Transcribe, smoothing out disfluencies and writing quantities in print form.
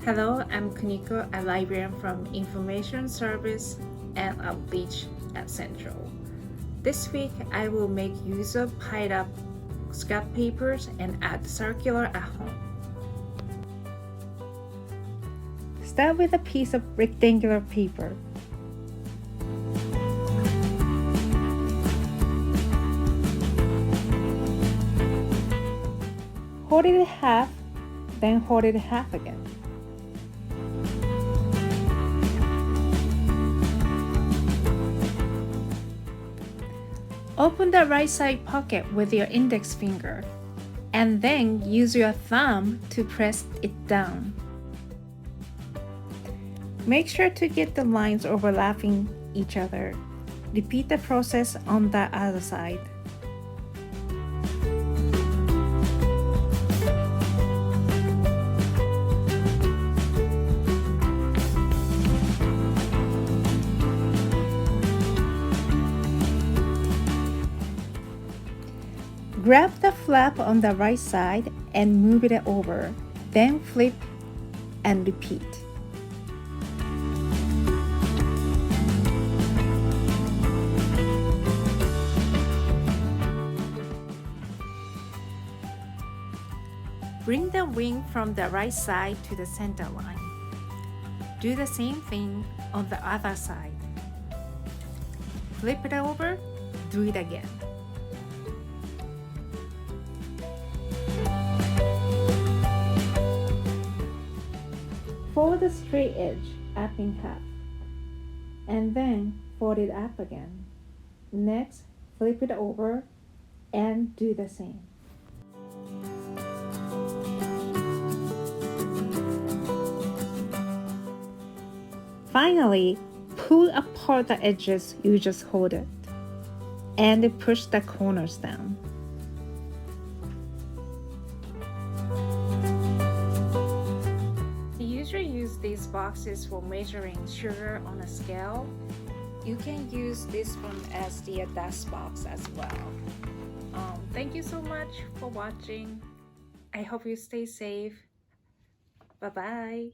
Hello, I'm Kuniko, a librarian from Information Service and Outreach at Central. This week, I will make use of piled up scrap papers and add circular at home. Start with a piece of rectangular paper. Hold it in half, then hold it in half again. Open the right side pocket with your index finger, and then use your thumb to press it down. Make sure to get the lines overlapping each other. Repeat the process on the other side. Grab the flap on the right side and move it over, then flip and repeat. Bring the wing from the right side to the center line. Do the same thing on the other side. Flip it over, do it again. Fold the straight edge up in half, and then fold it up again. Next, flip it over and do the same. Finally, pull apart the edges you just hold it, and push the corners down. I usually use these boxes for measuring sugar on a scale. You can use this one as the dust box as well. Thank you so much for watching. I hope you stay safe. Bye-bye.